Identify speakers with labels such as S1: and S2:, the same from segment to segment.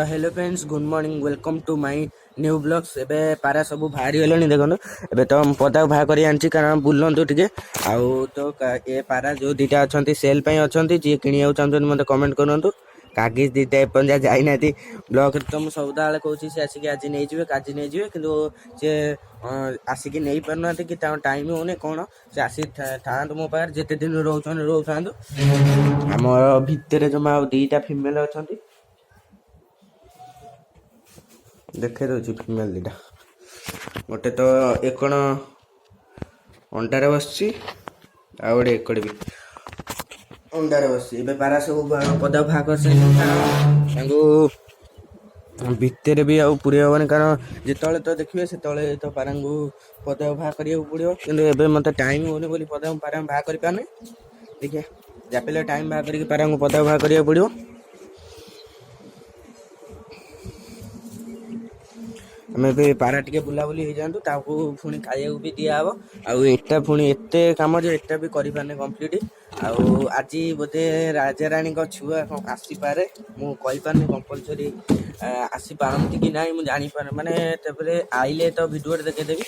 S1: Hello friends, good morning, welcome to my new blogs. एबे पारा सब बाहरी गले देखो एबे तो पदा बाहर कर आनी कारण बुलतु टे आउ तो ये पारा जो दीटा अच्छा सेल अच्छा जी कि चाहते मत कमेंट करूँ। कागिज दीटा एपजा जाना ब्लॉक तो मुझे सबुदा कहूँ सी आसिक आज नहीं आज नहीं कि सी आसिक नहीं पारना कि टाइम होने कौन से आसी था मो पाखे जिते दिन रो था आम भितर जमा दीटा फिमेल अच्छा देखे दूसरी फिमेल दीटा गोटे तो एकण अंडारे बस गोटे एकड़े भी अंडारे बस पारा सब पदा भाग कर भितर भी आउ पूरी हेनी कारण जिते तो देखिए से तो पारा को पदा भाग करा पड़ो कि मत टाइम होने बोली पदा पारा भाग कर पारे देखिए जापे टाइम भाग कर पारा को पदा भाग करा पड़ो। आम पारा टे बुलाबुली हो जातु पुणी खाया भी दिहब आटा पुणी एत कम जो एटा भी करें कम्प्लीट आज बोधे राजाराणी छुआ आसीपे मुझे कंपलसरी आसीपारती कि ना मुझे जापारे मानने आइले तो भिडियो देखेदेवी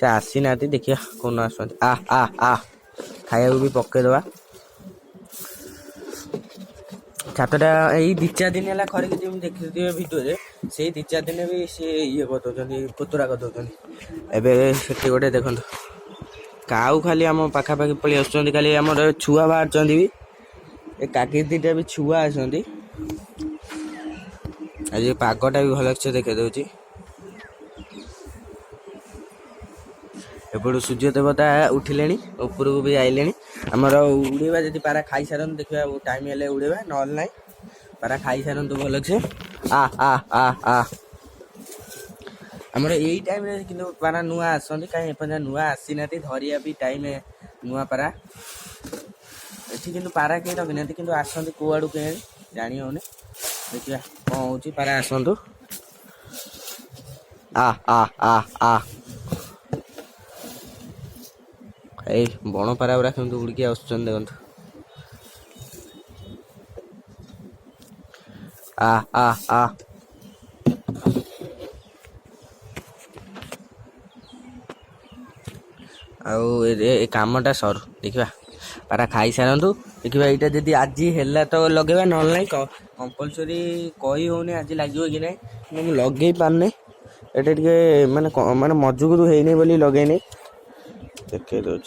S1: से आसी ना देखिए कौन आस खाया भी पकईदे छातटा यही दी चार दिन है खरिक देखी भिडियो से दी चार दिन भी सी ये कर कोतरा कर गोटे देख काऊ खाली आम पाखापाखि पलि आस खाली आम छुआ बाहर भी काकी दीटा भी छुआ आसती आज पागटा भी भल से देखे दूसरी एपटू सूर्य देवता उठिले ऊपर को भी आइले आमर उड़ेबा जब पारा खाई सार देखा टाइम है उड़ेबा ना ना पारा खाई सार भल से आमर यही टाइम कि पारा नुआ आसती कहीं नुआ आसी ना धरिया भी टाइम नुआ पारा ये कि पारा कहीं रखी ना कि आसती कौआड़ू कहीं जानी होने देखिए कौन हो पारा आसतु ए बण पारा गुरा केमती उड़की आस देखु कामटा सर देखा पारा खाई सारतु देखा यहाँ जब आज है तो लगे ना कंपलसरी कही होनी आज लगे कि ना मुझे लगे पारनी ये माने मजबूत है बोली लगे नहीं देखे दूर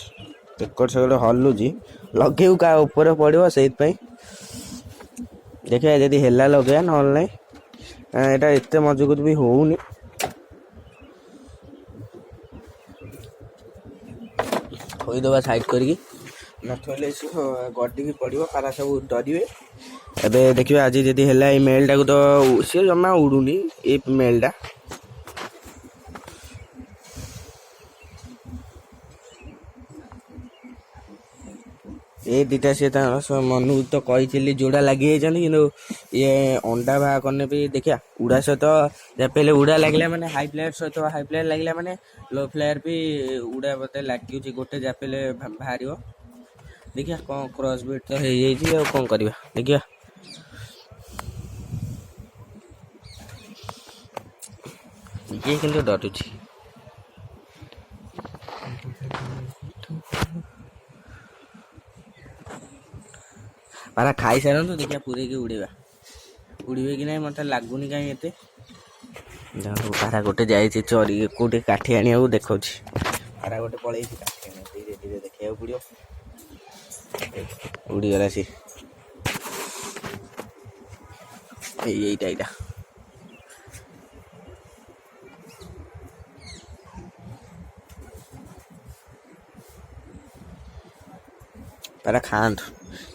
S1: से गोटे हलुची लगे क्या ऊपर पड़ो से देखिए जदि है लगे ना यहाँ एत मजबूत भी होनी थोईदबा साइड करके नथले गड्डी पड़ो पारा सब डरे एबे देखिए आज जदि है मेल टाक तो सी जमा उड़ूनी ये मेलटा ये दीटा सी मन तो कही जोड़ा लगी ये अंडा बाहा करने भी देखिया उड़ा सहित जब पहले उड़ा लगे मैंने हाई फ्लायर सहित हाई फ्लायर लगे मैंने लो फ्लायर भी उड़ा बोलते लगे गोटे जापेले बाहर देखिया कौन क्रॉस बीट तो हो कौन करवा देखिया ये किंतु डरुची पारा खाई सार तो देखिए पूरे की उड़ेबा उड़े कि ना मत लगुनि कहीं एत पारा गोटे जा चरी कौटे काठी आने देखा पारा गोटे पलि काठी आने धीरे धीरे देखा पड़ो उड़ीगला सी यहीटा पारा खातु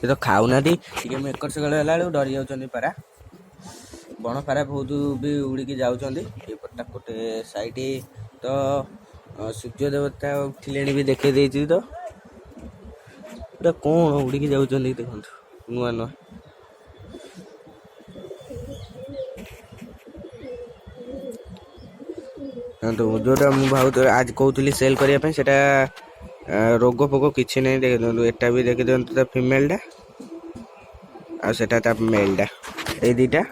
S1: ये तो खाऊना एकर सेकड़ है डरी जाऊँ पारा बण पारा बहुत भी उड़ीकी जाऊँगी गोटे साइड तो सूर्य देवता उठिले भी देखे देती तो गोटे कौन उड़ीकी जाऊँ देखो नुआ नुआ तो जोटा मुझे भाव आज कहती सेल करने से रोग फोग किसी नहीं देख दिखाँ एटा भी देखी दिखाँ फिमेलटा आटा मेलटा ये दीटा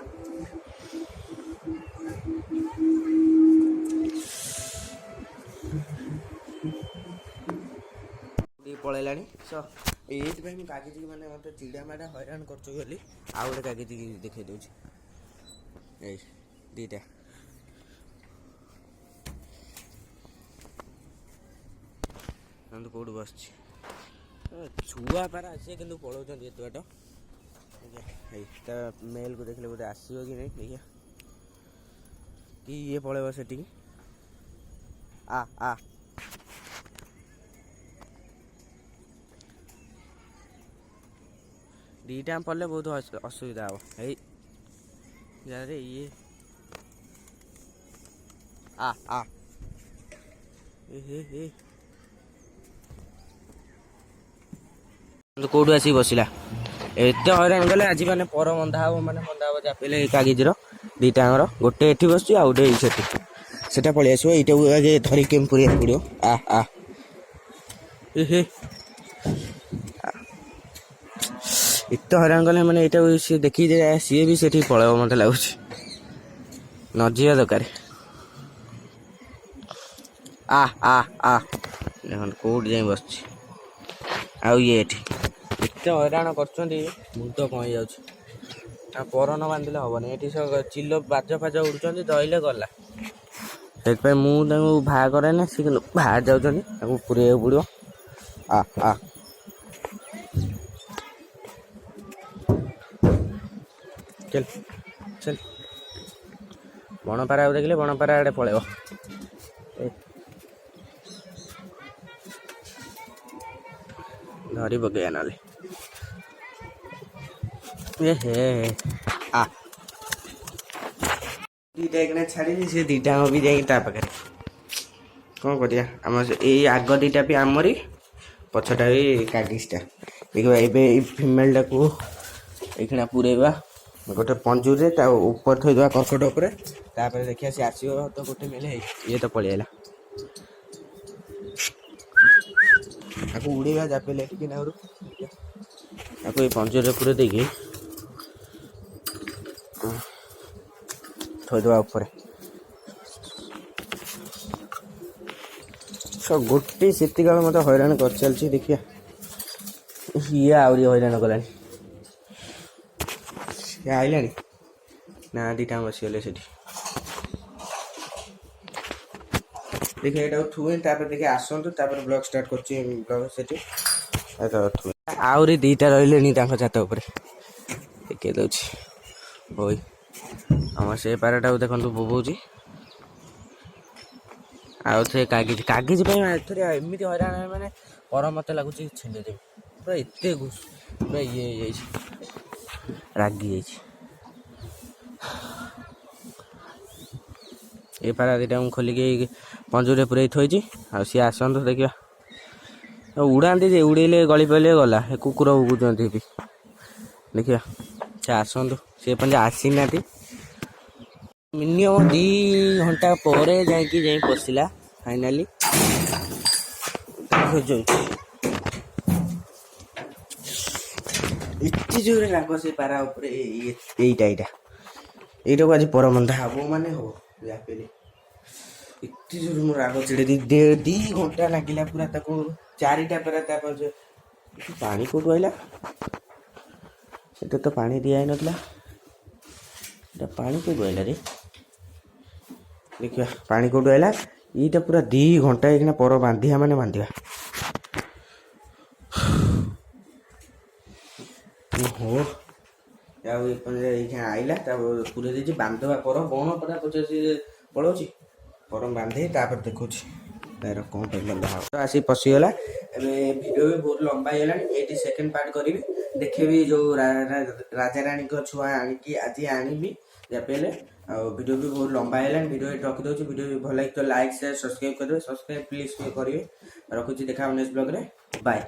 S1: ପଳେଇଲାଣି। ଏଇଥିପାଇଁ ମୁଁ କାଗିଜିକି ମାନେ ମୋତେ ଚିଡ଼ା ମାଡ଼ା ହଇରାଣ କରୁଛୁ ବୋଲି ଆଉ ଗୋଟେ କାଗିଜିକି ଦେଖେଇ ଦେଉଛି। ଏଇ ଦୁଇଟା କିନ୍ତୁ କେଉଁଠି ବସିଛି ଛୁଆ ପାରା ସିଏ କିନ୍ତୁ ପଳାଉଛନ୍ତି ଏତେ ବାଟ। ଏଇ ତା ମେଲ୍କୁ ଦେଖିଲେ ବୋଧେ ଆସିବ କି ନାହିଁ ଦେଖିଆ କି ଇଏ ପଳେଇବ ସେଠିକି। ଆ ଦୁଇଟା ପଡ଼ିଲେ ବହୁତ ଅସୁବିଧା ହେବ। ଏଇ ଯାରେ ଇଏ ଆ କୋଉଠୁ ଆସିକି ବସିଲା। ଏତେ ହଇରାଣ କଲେ ଆଜି ମାନେ ପର ମନ୍ଦା ହବ ଚାପିଲେ ଏଇ କାଗିଜିର ଦୁଇଟାଙ୍କର ଗୋଟେ ଏଠି ବସୁଛି ଆଉ ଗୋଟେ ଏଇ ସେଠି ସେଟା ପଳେଇ ଆସିବ। ଏଇଟାକୁ ଆଗେ ଧରିକି କେମିତି ପୁରେଇବାକୁ ପଡ଼ିବ। ଏତେ ହଇରାଣ କଲେ ମାନେ ଏଇଟାକୁ ସିଏ ଦେଖିକି ସିଏ ବି ସେଠିକି ପଳେଇବ ମୋତେ ଲାଗୁଛି। ନ ଯିବା ଦରକାର। ଦେଖନ୍ତୁ କୋଉଠି ଯାଇ ବସିଛି ଆଉ ଇଏ ଏଠି ଏତେ ହଇରାଣ କରୁଛନ୍ତି ମୁଣ୍ଡ କଣ ହେଇଯାଉଛି। ପର ନ ବାନ୍ଧିଲେ ହବନି। ଏଠି ସବୁ ଚିଲ ବାଜ ଫାଜ ଉଡୁଛନ୍ତି ଧଇଲେ ଗଲା। ସେଥିପାଇଁ ମୁଁ ତାଙ୍କୁ ବାହା କରେନି। ସେ କିନ୍ତୁ ବାହାରି ଯାଉଛନ୍ତି ତାଙ୍କୁ ପୁରେଇବାକୁ ପଡ଼ିବ। ଚାଲ ବଣପାରା ଦେଖିଲେ ବଣପାରା ଆଡ଼େ ପଳେଇବ। ଧରି ପକେଇବା ନହେଲେ ଦୁଇଟା ଏଇକିନା ଛାଡ଼ିଲି ସେ ଦୁଇଟା ବି ଯାଇକି ତା ପାଖରେ। କ'ଣ କରିବା ଆମର ଏଇ ଆଗ ଦୁଇଟା ବି ଆମରି ପଛଟା ବି କାଗିଜଟା। ଦେଖିବା ଏବେ ଏଇ ଫିମେଲଟାକୁ ଏଇଖିଣା ପୁରେଇବା ଗୋଟେ ପଞ୍ଜୁରୀରେ ତା ଉପରେ ଥୋଇଦେବା କର୍କଟ ଉପରେ। ତାପରେ ଦେଖିବା ସେ ଆସିବ ତ ଗୋଟେ ମେଲେ ଇଏ ତ ପଳେଇ ଆଇଲା। ତାକୁ ଉଡ଼େଇବା ଚାପିଲେ ଟିକେ ନାଗୁରୁ ତାକୁ ଏଇ ପଞ୍ଜୁରୀରେ ପୁରେଇ ଦେଇକି ଥୋଇଦେବା ଉପରେ। ଗୋଟେ ସେତିକାଳ ମୋତେ ହଇରାଣ କରିଚାଲିଛି। ଦେଖିବା ଇଏ ଆହୁରି ହଇରାଣ କଲାଣି। ସିଏ ଆଇଲାଣି ନା ଦୁଇଟା ବସିଗଲେ ସେଠି। ଦେଖିବା ଏଇଟାକୁ ଥୁଏ ତାପରେ ଦେଖିବା ଆସନ୍ତୁ ତାପରେ ବ୍ଲଗ ଷ୍ଟାର୍ଟ କରୁଛି। ବ୍ଲଗ ସେଠି ଆହୁରି ଦୁଇଟା ରହିଲେଣି ତାଙ୍କ ଛାତ ଉପରେ ଦେଖେଇ ଦେଉଛି। ହଇ ଆମର ସେ ପାରାଟାକୁ ଦେଖନ୍ତୁ ବୋବଉଛି। ଆଉ ଥରେ କାଗିଜ ପାଇଁ ଏଥର ଏମିତି ହଇରାଣ ମାନେ ପର ମୋତେ ଲାଗୁଛି ଛିଣ୍ଡେଇଦେବି ପୁରା। ଏତେ ପୁରା ଇଏ ହେଇଯାଇଛି ରାଗି ଯାଇଛି। ଏ ପାରା ଦୁଇଟା ମୁଁ ଖୋଲିକି ପଞ୍ଜୁରୀରେ ପୁରେଇ ଥୋଇଛି। ଆଉ ସିଏ ଆସନ୍ତୁ ଦେଖିବା। ଉଡ଼ାନ୍ତି ଯେ ଉଡ଼େଇଲେ ଗଳି ପଡ଼ିଲେ ଗଲା। ଏ କୁକୁର ଭୁକୁଛନ୍ତି ବି। ଦେଖିବା ସେ ଆସନ୍ତୁ। ସେ ପର୍ଯ୍ୟନ୍ତ ଆସିନାହାନ୍ତି। ମିନିମମ୍ 2 ଘଣ୍ଟା ପରେ ଯାଇକି ପଶିଲା ଫାଇନାଲି। ଏତେ ଜୋରେ ରାଗ ସେ ପାରା ଉପରେ। ଏଇଟାକୁ ଆଜି ପରମନ୍ଧା ହବ ମାନେ ହବ ଯାପିଲେ। ଏତେ ଜୋରେ ମୁଁ ରାଗ ଚିଡ଼େଇ 2 ଘଣ୍ଟା ଲାଗିଲା ପୁରା ତାକୁ 4ଟା ପାରା। ତାପରେ ପାଣି କୋଉଠୁ ଆଇଲା? ସେଟା ତ ପାଣି ଦିଆ ହେଇନଥିଲା। ଏଟା ପାଣି କୋଉଠୁ ଆଇଲା ରେ? ଦେଖିବା ପାଣି କୋଉଠୁ ଆଇଲା। ଏଇଟା ପୁରା 2 ଘଣ୍ଟା ଏଇକିନା ପର ବାନ୍ଧିବା ମାନେ ବାନ୍ଧିବା। ଓହୋ ଆଉ ଏଇଖିଣା ଆଇଲା ତାପରେ ପୁରେଇ ଦେଇଛି। ବାନ୍ଧିଦେବା ପର ବଣ ପରା ପଚାରି ପଳଉଛି। ପର ବାନ୍ଧି ତାପରେ ଦେଖୁଛି ତାର କ'ଣ ପାଇଁ ବନ୍ଧା ହବ। ଆସିକି ପଶିଗଲା। ଏବେ ଭିଡ଼ିଓ ବି ବହୁତ ଲମ୍ବା ହେଇଗଲାଣି। ଏଇଠି ସେକେଣ୍ଡ ପାର୍ଟ କରିବି। ଦେଖେଇବି ଯେଉଁ ରାଜାରାଣୀଙ୍କ ଛୁଆ ଆଣିକି ଆଜି ଆଣିବି ଯାପିଲେ। ଆଉ ଭିଡ଼ିଓ ବି ବହୁତ ଲମ୍ବା ହେଇଗଲାଣି। ଭିଡ଼ିଓ ଏଠି ରଖିଦେଉଛି। ଭିଡ଼ିଓ ବି ଭଲ ଲାଗିଥିବ ଲାଇକ୍ ସେୟାର ସବସ୍କ୍ରାଇବ୍ କରିଦେବେ। ସବସ୍କ୍ରାଇବ୍ ପ୍ଲିଜ୍ କରିବେ। ରଖୁଛି ଦେଖା ହେବ ନେକ୍ସଟ ବ୍ଲଗ୍ରେ। ବାଏ।